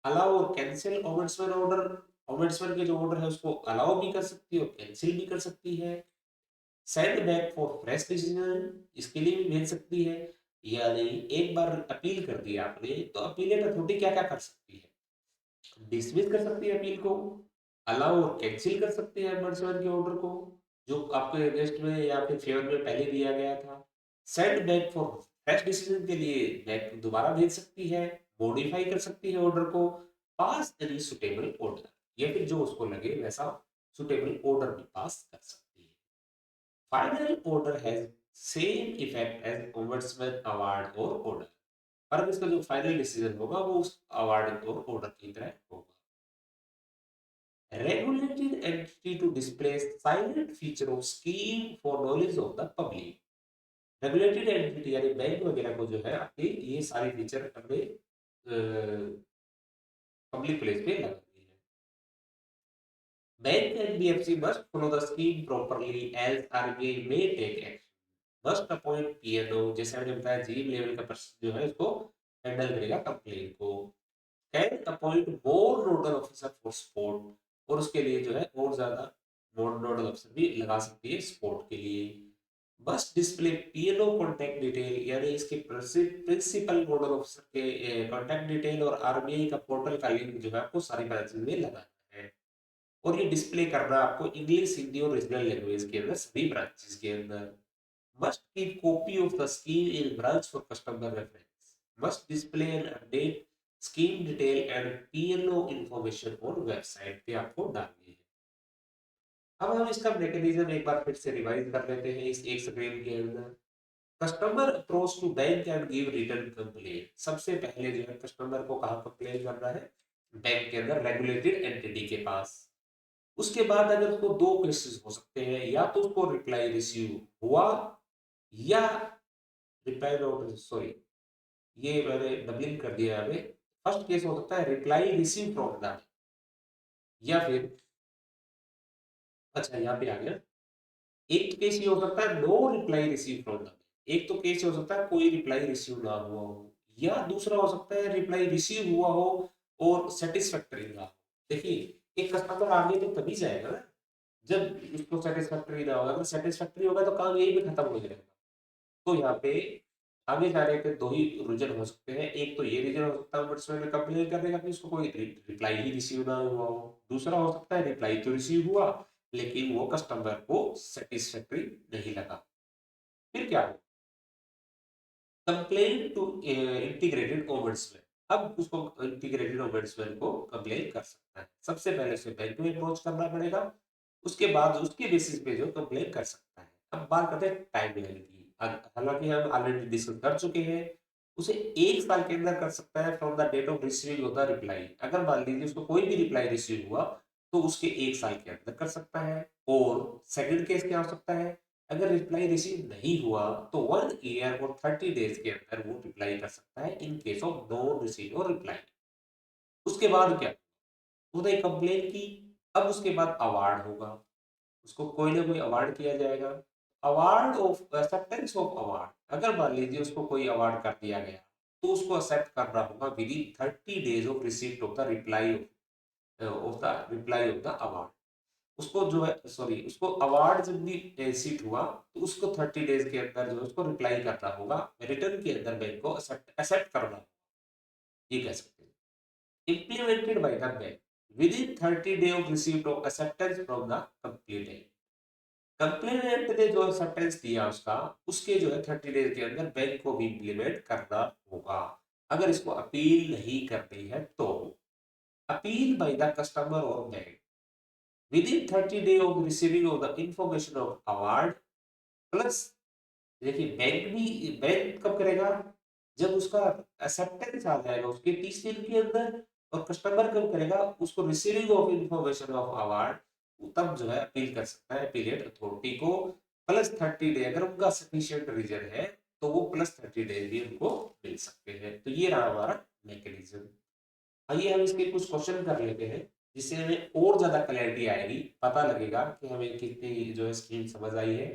अलाउ और कैंसिल ओम्बड्समैन ऑर्डर, ओम्बड्समैन के जो ऑर्डर है उसको अलाउ भी कर सकती है और कैंसिल भी कर सकती है। Send back for fresh decision, इसके लिए भी भेज सकती है। यानी एक बार अपील कर दिया आपने तो अपीलेट अथॉरिटी क्या क्या कर सकती है? डिसमिस कर सकती है अपील को, अलाउ और कैंसिल कर सकती है एडवर्समेंट के ऑर्डर को जो आपके अगेंस्ट में या आपके फेवर में पहले दिया गया था। Send back for fresh decision के लिए बैक दोबारा भेज सकती है, मॉडिफाई कर सकती है ऑर्डर को, पास एनी सुटेबल ऑर्डर, या फिर जो उसको लगे वैसा सुटेबल ऑर्डर भी पास कर सकती है। Final order has same effect as ombudsman award और ऑर्डर, पर इसका जो फाइनल डिसीजन होगा वो उस अवार्ड और ऑर्डर की तरह होगा। Regulated entity to display silent feature of scheme for knowledge of the public। Regulated entity यानी बैंक वगैरह को जो है अपनी ये सारी फीचर अपने पब्लिक प्लेस पे लगानी है। Bank NBFC must follow the scheme properly as RBI may take action. Must appoint PNO, जैसे मैंने बताया जीम लेवल का पर्सन जो है इसको हैंडल करेगा कंप्लेन को। Can appoint more nodal officer for support, और उसके लिए जो है और ज्यादा नोडल ऑफिसर भी लगा सकती है सपोर्ट के लिए। बस डिस्प्ले पीएलओ कॉन्टैक्ट डिटेल, यानी इसके प्रिंसिपल नोडल ऑफिसर के कॉन्टैक्ट डिटेल और आरबीआई का पोर्टल का लिंक जो है आपको सारी ब्रांचेस में लगाना है। और ये डिस्प्ले करना आपको इंग्लिश, हिंदी और रीजनल लैंग्वेज के अंदर सभी ब्रांचेस के अंदर। Must keep copy of the scheme in branch for customer reference. Must display and update scheme detail and PLO information on website पे आपको डालनी है। अब हम इसका मैकेनिज्म एक बार फिर से रिवाइज कर लेते हैं इस एक स्क्रीन के अंदर। Customer approach to bank and give return complain. सबसे पहले जो है कस्टमर को कहाँ कंप्लेन करना है? बैंक के अंदर रेगुलेटेड एंटिटी के पास। उसके बाद अगर उसको दो केसेस हो सकते हैं, या तो उसको रिप्लाई रिसीव हुआ या रिप्लाई नोट, सॉरी ये मैंने डबलिंग कर दिया है। फर्स्ट केस हो सकता है रिप्लाई रिसीव फ्रॉम द, या फिर अच्छा यहाँ पे आ गया, एक केस ये हो सकता है no reply receive from the, एक तो केस हो सकता है कोई रिप्लाई रिसीव ना हुआ हो, या दूसरा हो सकता है रिप्लाई रिसीव हुआ हो और सेटिस्फैक्टरी ना हो। देखिए एक कस्टमर आगे तो तभी जाएगा ना जब उसको सेटिस्फैक्टरी ना होगा, अगर सेटिस्फैक्टरी होगा तो काम यही पे खत्म हो जाएगा। तो यहाँ पे आगे जाने के दो ही रीजन हो सकते हैं, एक तो ये रीजन हो सकता है ombudsman में कंप्लेन करने का कि उसको कोई रिप्लाई ही रिसीव ना हुआ हो, दूसरा हो सकता है रिप्लाई तो रिसीव हुआ लेकिन वो कस्टमर को सेटिस्फैक्टरी नहीं लगा। फिर क्या हुआ, कंप्लेन टू इंटीग्रेटेड ओम्बड्समैन। अब उसको इंटीग्रेटेड ओम्बड्समैन को कंप्लेन कर सकता है। सबसे पहले उसे बैंक में अप्रोच करना पड़ेगा, उसके बाद उसके बेसिस पे जो कंप्लेन कर सकता है। अब बात करते हैं टाइम लेवल की। हालांकि हम ऑलरेडी डिस्कस कर चुके हैं, उसे 1 साल के अंदर कर सकता है from the date of receiving of the reply. अगर मान लीजिए उसको कोई भी रिप्लाई रिसीव हुआ तो उसके 1 साल के अंदर कर सकता है। और सेकंड केस क्या हो सकता है, अगर रिप्लाई रिसीव नहीं हुआ तो 1 ईयर और 30 डेज के अंदर वो रिप्लाई कर सकता है in case of no receive और रिप्लाई। उसके बाद क्या, उसने कंप्लेन की। अब उसके बाद अवार्ड होगा, उसको कोई ना कोई अवार्ड किया जाएगा। Award of acceptance of award, अगर मान लीजिए उसको कोई अवार्ड कर दिया गया तो उसको एक्सेप्ट करना होगा with in 30 days of receipt of the reply off the award. उसको जो है, सॉरी, उसको अवार्ड जब भी रिसीव हुआ तो उसको 30 डेज के अंदर जो है उसको रिप्लाई करना होगा, रिटर्न के अंदर बैंक को एक्सेप्ट करना होगा, ये कह सकते हैं। implemented by the bank within 30 day of receipt of acceptance from the complainant। Complainant ने जो एक्सेप्टेंस दिया उसका, उसके जो है 30 डेज के अंदर बैंक को भी इम्प्लीमेंट करना होगा। अगर इसको अपील नहीं करनी है तो अपील बाय द कस्टमर और bank within 30 day of receiving of the information of award plus, देखिए बैंक कब करेगा, जब उसका एक्सेप्टेंस आ जाएगा उसके 30 दिन के अंदर। और कस्टमर कब करेगा, उसको receiving of information of award, तब जो है अपील कर सकता है अपीलेट अथॉरिटी को। प्लस 30 डे, अगर उनका सफिशिएंट रीजन है तो वो प्लस 30 डेज भी उनको मिल सकते हैं। तो ये रहा हमारा मैकेनिज्म। आइए हम इसके कुछ क्वेश्चन कर लेते हैं, जिससे हमें और ज्यादा क्लैरिटी आएगी, पता लगेगा कि हमें कितनी जो है स्कीम समझ आई है।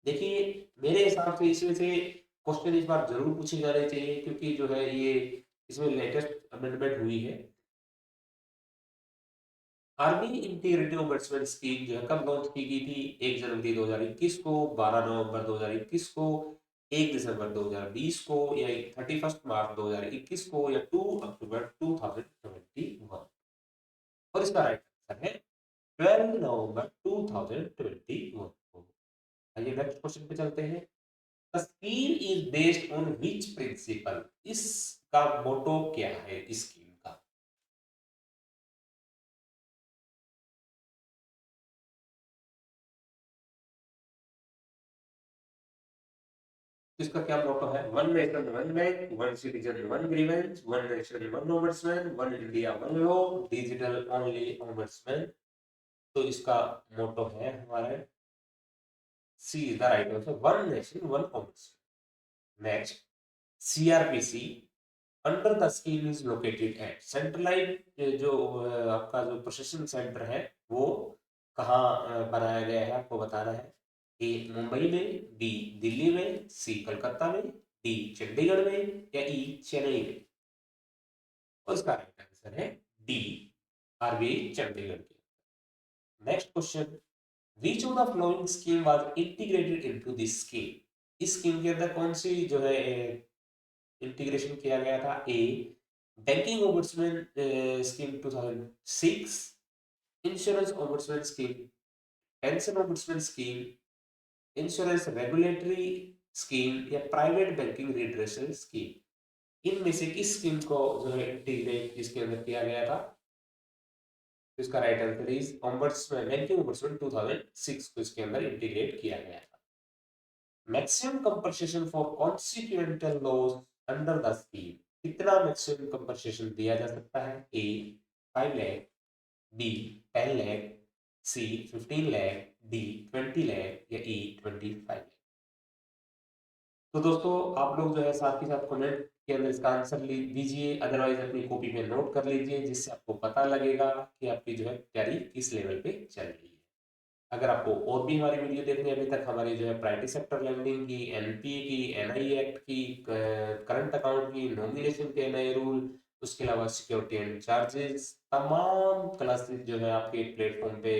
देखिए, मेरे हिसाब से इसमें से क्वेश्चन इस बार जरूर पूछे जाने चाहिए, क्योंकि जो है ये इसमें लेटेस्ट अमेंडमेंट हुई है। आर्मी इंटीग्रेटेड ओम्बड्समैन स्कीम जो है कब लॉन्च की गई थी, 1 जनवरी 2021 को, 12 नवंबर 2021 को, 1 दिसंबर 2020 को, या 31 मार्च 2021 को, या 2 अक्टूबर 2021। और इसका राइट आंसर है 12 नवंबर 2021 को। आइए नेक्स्ट क्वेश्चन पे चलते हैं। The scheme is based on which principle, इसका मोटो क्या है इस स्कीम का। तो इसका क्या मोटो है, one nation one bank, one citizen one grievance, one nation one ombudsman, one India one law, digital only ombudsman. तो इसका मोटो है हमारा C is the right answer, one nation one ombudsman. Next, CRPC under the scheme is located at, centralise जो आपका जो processing centre है वो कहाँ बनाया गया है, आपको बताना है। ए मुंबई में, बी दिल्ली में, सी कलकत्ता में, डी चंडीगढ़ में, या ई चेन्नई में। और इसका राइट आंसर है डी, आरबीआई चंडीगढ़ के। Next question, which of the flowing scheme was integrated into this scheme, इस स्कीम के अंदर कौन सी जो है इंटीग्रेशन किया गया था। A banking ombudsman scheme 2006, insurance ombudsman scheme, pension ombudsman scheme, insurance regulatory scheme, या प्राइवेट बैंकिंग रिड्रेसल स्कीम। इनमें से किस स्कीम को जो है इंटीग्रेट इसके अंदर किया गया था। तो इसका right answer is ombudsman, banking ombudsman 2006 को इसके अंदर इंटीग्रेट किया गया था। Maximum compensation for constituental loss under the scheme, कितना मैक्सिमम कंपनसेशन दिया जा सकता है। A 5 lakh, B 10 lakh, C 15 lakh, D 20 lakh, या ई 25 लाख। तो दोस्तों आप लोग जो है साथ ही साथ कमेंट के अंदर इसका आंसर दीजिए, अदरवाइज अपनी कॉपी में नोट कर लीजिए, जिससे आपको पता लगेगा कि आपकी जो है तैयारी किस लेवल पे चल रही है। अगर आपको और भी हमारी वीडियो देखनी है, अभी तक हमारी जो है प्राइवेट सेक्टर लेंडिंग की, एनपीए की, एनआई एक्ट की, करंट अकाउंट की, नॉमिनेशन के नए रूल, उसके अलावा सिक्योरिटी एंड चार्जेस, तमाम क्लासेस जो है आपके प्लेटफॉर्म पे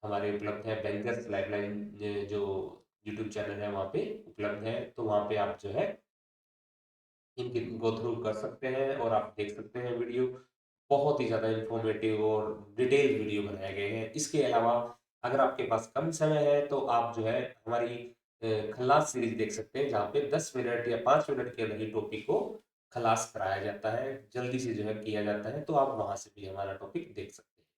हमारे उपलब्ध है। बैंकर्स लाइफलाइन जो यूट्यूब चैनल है वहाँ पे उपलब्ध है, तो वहाँ पे आप जो है इनकी गो थ्रू कर सकते हैं और आप देख सकते हैं वीडियो। बहुत ही ज़्यादा इंफॉर्मेटिव और डिटेल वीडियो बनाए गए हैं। इसके अलावा अगर आपके पास कम समय है तो आप जो है हमारी खल्लास सीरीज देख सकते हैं, जहाँ पे 10 मिनट या 5 मिनट के अंदर ही टॉपिक को खलास कराया जाता है, जल्दी से जो है किया जाता है, तो आप वहां से भी हमारा टॉपिक देख सकते हैं।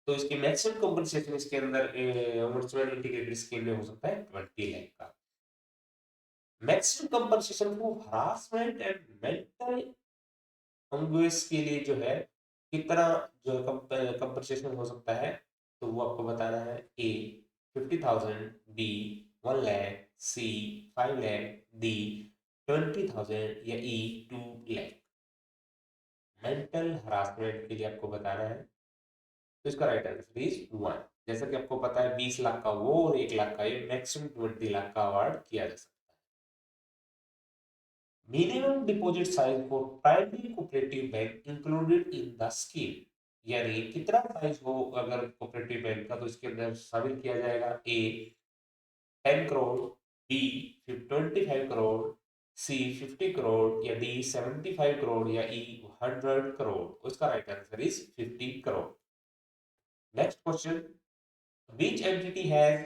तो इसकी मैक्सिमम कॉम्पनसेशन इसके अंदर इंटीग्रेटेड स्कीम में हो सकता है 20 लाख का। मैक्सिमम कंपनसेशन को हरासमेंट एंड मेंटल अंगुइश के लिए जो है कितना जो कंपनसेशन हो सकता है, तो वो आपको बताना है। ए 50,000, बी 1 लाख, सी 5 लाख, डी 20,000 या ई 2 लाख। मेंटल हरासमेंट के लिए आपको बताना है, तो इसका राइट आंसर इज 1। जैसा कि आपको पता है 20 लाख का वो और 1 लाख का ये, मैक्सिमम 20 लाख का अवार्ड किया जा सकता है। Minimum deposit size for primary cooperative bank included in the scheme, यानी कितना साइज हो अगर कोऑपरेटिव बैंक का तो इसके अंदर शामिल किया जाएगा। ए 10 करोड़, बी 25 करोड़, सी 50 करोड़ या डी 75 करोड़ या ई 100 करोड़। उसका right answer is 50 crore. Next question, which entity has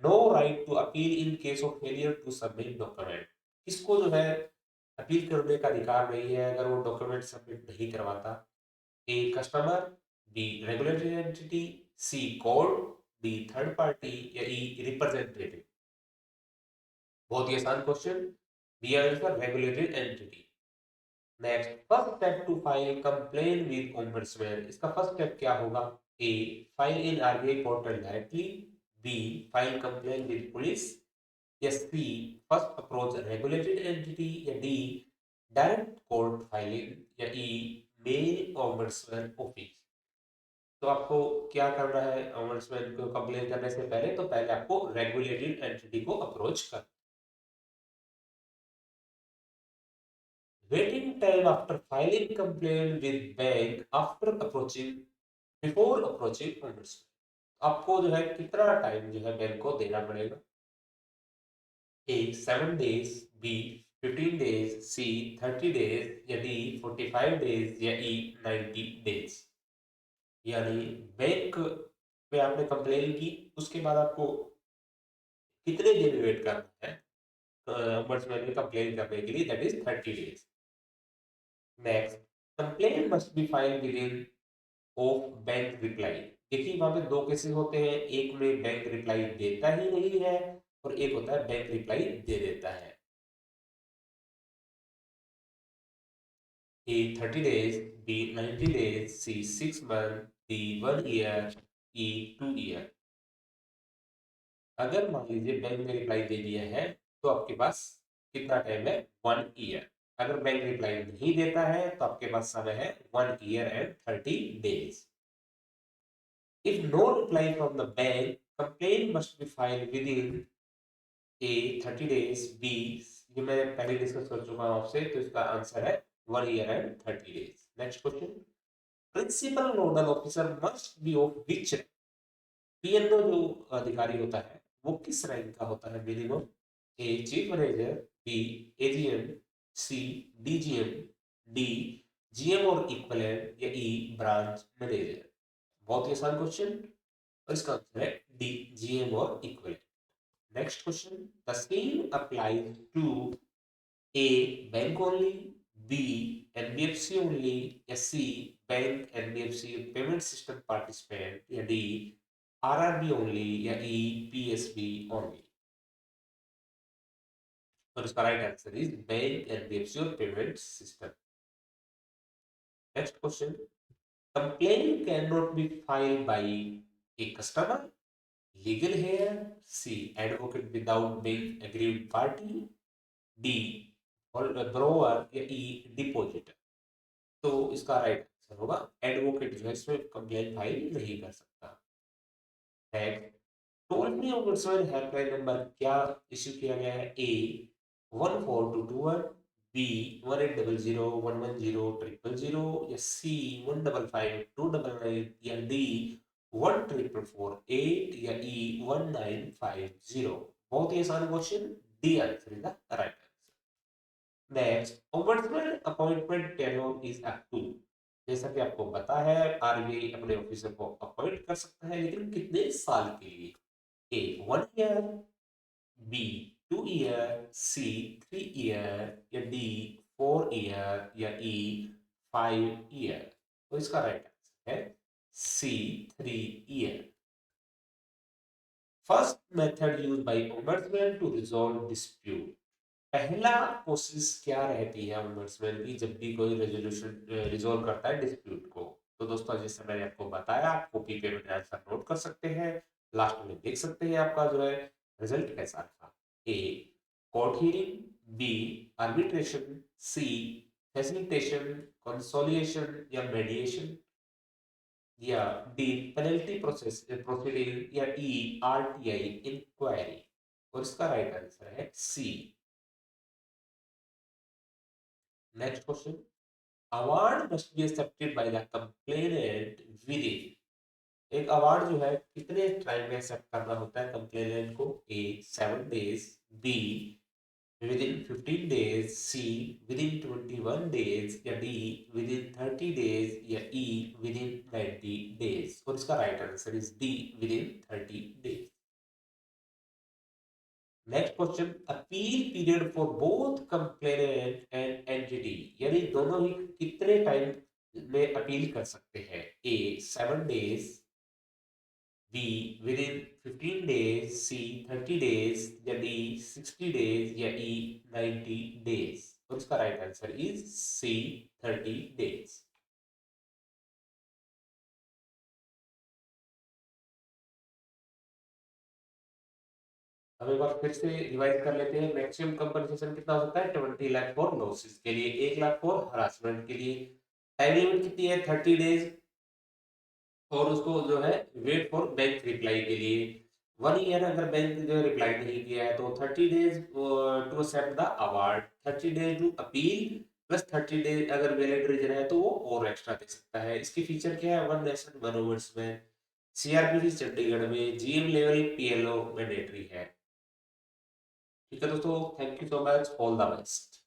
no right to appeal in case of failure to submit document? किसको जो है अपील करने का अधिकार नहीं है अगर वो डॉक्यूमेंट सबमिट नहीं करवाता। A customer, B regulatory entity, C court, D third party या ई रिप्रेजेंटेटिव। बहुत ही आसान question, B answer regulatory entity. Next, first step to file complain with ombudsman, इसका फर्स्ट स्टेप क्या होगा। A file in RBI portal directly, B file complain with police, या C first approach regulated entity, या D direct court filing या E mail ombudsman office. तो आपको क्या करना है ओम्बड्समैन को कंप्लेन करने से पहले, तो पहले आपको रेगुलेटेड एंटिटी को अप्रोच कर। Waiting time after filing complain with bank after approaching before approaching ombudsman, आपको जो है कितना टाइम जो है बैंक को देना पड़ेगा। ए 7 days, B 15 days, C 30 days या डी 45 डेज या ई 90 डेज। यानी बैंक पे आपने कंप्लेन की, उसके बाद आपको कितने दिन वेट करना है ओम्बड्समैन में कंप्लेन करने के लिए, that is 30 days. Next, complain must be file with in of bank reply. देखिए वहां पे दो केसेस होते हैं, एक में बैंक रिप्लाई देता ही नहीं है और एक होता है बैंक रिप्लाई दे देता है। ए 30 डेज, बी 90 डेज, सी 6 मंथ, डी 1 ईयर, ई 2 ईयर। अगर मान लीजिए बैंक ने रिप्लाई दे दिया है तो आपके पास कितना टाइम है, 1 ईयर। अगर बैंक रिप्लाई नहीं देता है तो आपके पास समय है 1 year and 30 days. If no reply from the bank, complaint must be filed within A 30 days, B ये मैं पहले डिस्कस कर चुका हूं आपसे, तो इसका आंसर है 1 year and 30 days. Next question, principal nodal officer must be of which rank. PNO जो अधिकारी होता है वो किस रैंक का होता है minimum. A chief manager, B AGM, C DGM, D GM और इक्वलेंट या ई ब्रांच मैनेजर। बहुत ही आसान क्वेश्चन और इसका आंसर है डी जीएम और equivalent. Next question, the scheme applies to A bank only, B NBFC only या C bank NBFC payment system participant या डी आरआरबी ओनली या ई पीएसबी ओनली। और इसका right answer is bank NBFC और payment system. Next question, complain can not be filed by A customer, legal heir, C advocate without being aggrieved party, D borrower या E depositor. तो इसका right answer होगा advocate जो है इसमें complain file नहीं कर सकता है। Toll free ombudsman helpline number क्या इश्यू किया गया है। ए 14221, बी 1800 110110 या सी 155299 या डी 14448 या ई 1950। बहुत ही आसान question, D answer is the right answer. Next, ombudsman appointment tenure is up to जैसा कि आपको पता है आरबीआई अपने ऑफिसर को अपॉइंट कर सकता है, लेकिन कितने साल के लिए? A 1 year, B 2 year, C 3 year, या डी 4 ईयर, या ई 5 ईयर। तो इसका राइट आंसर है C 3 year. First method use by ombudsman to resolve dispute. पहला कोशिश क्या रहती है ओम्बड्समैन की जब भी कोई रेजोल्यूशन रिजॉल्व करता है डिस्प्यूट को? तो दोस्तों जैसे मैंने आपको बताया, आप कॉपी पे अपने आंसर नोट कर सकते हैं, लास्ट में देख सकते हैं आपका जो है रिजल्ट कैसा था। A court hearing, B arbitration, C facilitation, कंसोलिएशन या मेडिएशन, या डी पेनल्टी प्रोसेस प्रोसीडिंग, या ई आरटीआई इंक्वायरी। और इसका राइट आंसर है C. Next question, award must be accepted by the complainant within. एक अवार्ड जो है कितने टाइम में एक्सेप्ट करना होता है कंप्लेनेंट को? A 7 days, B within 15 days, C within 21 days, या डी विद इन 30 डेज, या ई विद इन 90 डेज। और इसका right answer is D within 30 days. Next question, appeal period for both complainant and entity, यानी दोनों ही कितने time में appeal कर सकते हैं? A 7 days, B within 15 days, C 30 days, या डी 60 डेज, या ई 90 डेज। और इसका right answer is C 30 days. अब एक बार फिर से रिवाइज कर लेते हैं। मैक्सिमम कंपनसेशन कितना हो सकता है? 20 लाख फॉर लॉसेस के लिए, 1 लाख फॉर हरासमेंट के लिए। टाइम लिमिट कितनी है? 30 डेज। और उसको जो है वेट फॉर बैंक रिप्लाई के लिए 1 ईयर। अगर बैंक जो रिप्लाई नहीं किया है तो 30 days to accept the award, 30 days to appeal, plus 30 days अगर वैलिड रीजन है तो वो और एक्स्ट्रा दे सकता है। इसकी फीचर क्या है? वन नेशन वन ओवर्स में, सीआरपीसी चंडीगढ़ में, जीएम लेवल पीएलओ मैंडेटरी है। ठीक है दोस्तों, thank you so much, all the best.